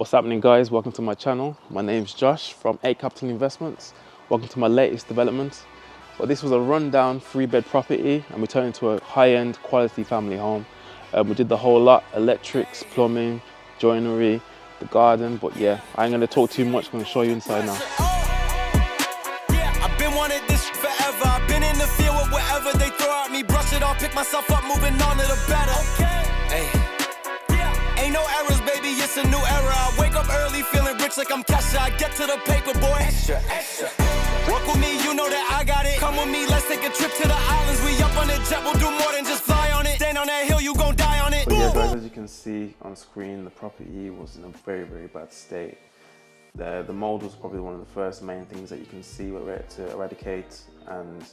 What's happening, guys? Welcome to my channel. My name's Josh from 8 Capital Investments. Welcome to my latest development. Well, this was a rundown 3-bed property and we turned it into a high-end quality family home. We did the whole lot: electrics, plumbing, joinery, the garden. But yeah, I ain't gonna talk too much. I'm gonna show you inside now. I've been wanting this forever. I've been in the field with whatever they throw at me. Brush it off, pick myself up, moving on to the better. Hey. Ain't no errors, baby, it's a new era. I wake up early, feeling rich like I'm Kesha. I get to the paper, boy. Extra, extra. Work with me, you know that I got it. Come with me, let's take a trip to the islands. We up on the jet, we'll do more than just fly on it. Stand on that hill, you gon' die on it. So yeah, guys, as you can see on screen, the property was in a very, very bad state. The mold was probably one of the first main things that you can see we had to eradicate. And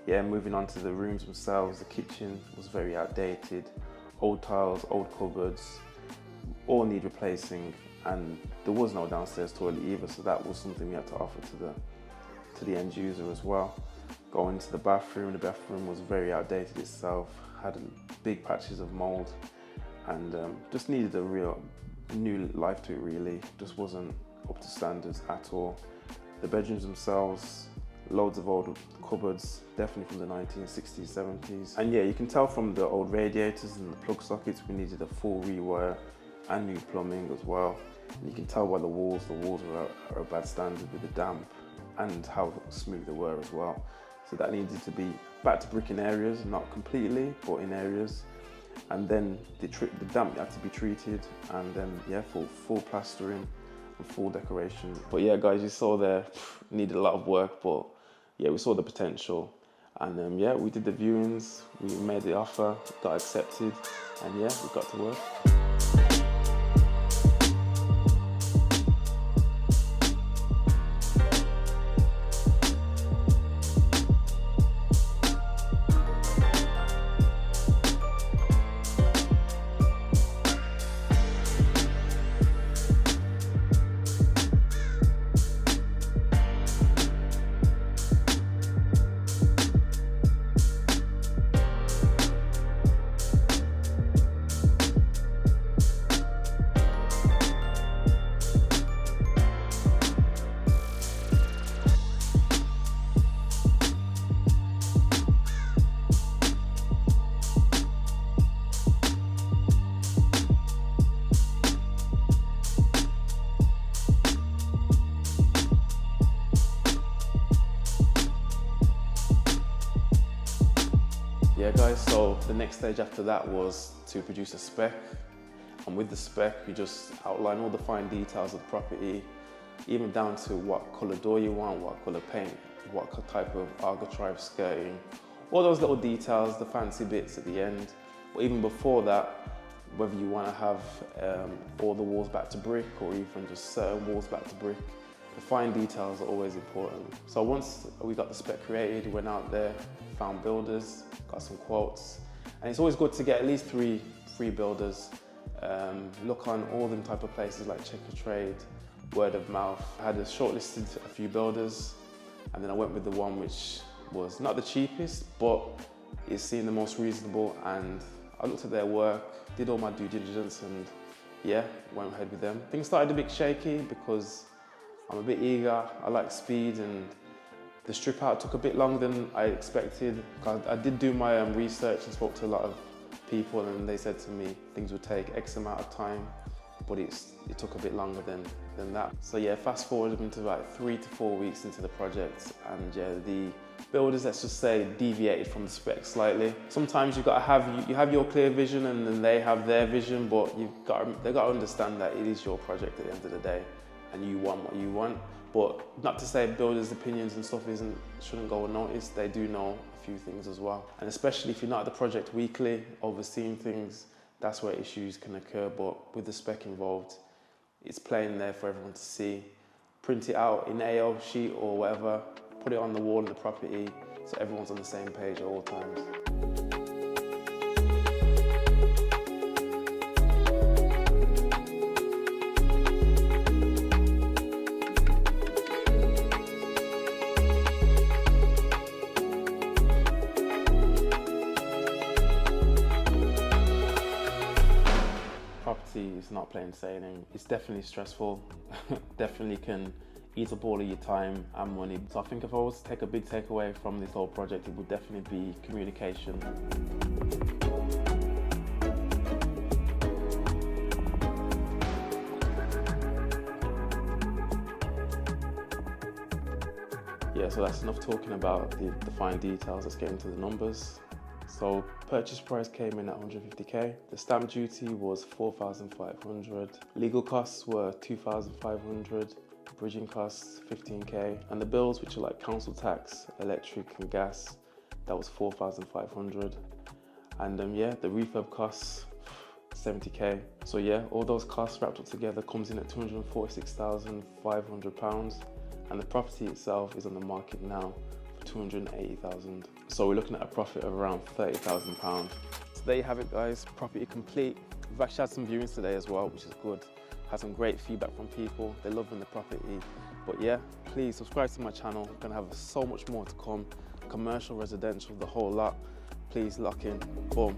yeah, moving on to the rooms themselves, the kitchen was very outdated. Old tiles, old cupboards, all need replacing, and there was no downstairs toilet either, so that was something we had to offer to the end user as well. Going to the bathroom was very outdated itself, had big patches of mold, and just needed a real new life to it really. Just wasn't up to standards at all. The bedrooms themselves, loads of old cupboards, definitely from the 1960s, 70s. And yeah, you can tell from the old radiators and the plug sockets, we needed a full rewire and new plumbing as well. And you can tell by the walls are a bad standard with the damp and how smooth they were as well. So that needed to be back to brick in areas, not completely, but in areas. And then the damp had to be treated, and then yeah, full plastering and full decoration. But yeah, guys, you saw there, needed a lot of work, but yeah, we saw the potential. And yeah, we did the viewings, we made the offer, got accepted, and yeah, we got to work. Yeah, guys, so the next stage after that was to produce a spec, and with the spec we just outline all the fine details of the property, even down to what colour door you want, what colour paint, what type of architrave skirting, all those little details, the fancy bits at the end. But even before that, whether you want to have all the walls back to brick or even just certain walls back to brick, the fine details are always important. So once we got the spec created, we went out there, found builders, got some quotes, and it's always good to get at least three builders. Look on all them type of places like Check a Trade, word of mouth. I had shortlisted a few builders, and then I went with the one which was not the cheapest, but it seemed the most reasonable, and I looked at their work, did all my due diligence, and yeah, went ahead with them. Things started a bit shaky because I'm a bit eager, I like speed, and the strip out took a bit longer than I expected. I did do my research and spoke to a lot of people, and they said to me things would take X amount of time, but it took a bit longer than that. So yeah, fast forward into about 3 to 4 weeks into the project, and yeah, the builders, let's just say, deviated from the spec slightly. Sometimes you have your clear vision, and then they have their vision, but they've got to understand that it is your project at the end of the day, and you want what you want. But not to say builders' opinions and stuff shouldn't go unnoticed. They do know a few things as well. And especially if you're not at the project weekly, overseeing things, that's where issues can occur. But with the spec involved, it's plain there for everyone to see. Print it out in AO sheet or whatever, put it on the wall in the property, so everyone's on the same page at all times. not plain sailing. It's definitely stressful, definitely can eat up all of your time and money. So I think if I was to take a big takeaway from this whole project, it would definitely be communication. Yeah, so that's enough talking about the fine details. Let's get into the numbers. So purchase price came in at 150k. The stamp duty was 4,500. Legal costs were 2,500. Bridging costs 15k. And the bills, which are like council tax, electric and gas, that was 4,500. And yeah, the refurb costs 70k. So yeah, all those costs wrapped up together comes in at £246,500. And the property itself is on the market now for 280,000. So we're looking at a profit of around £30,000. So there you have it, guys, property complete. We've actually had some viewings today as well, which is good. Had some great feedback from people. They're loving the property. But yeah, please subscribe to my channel. I'm gonna have so much more to come. Commercial, residential, the whole lot. Please lock in. Boom.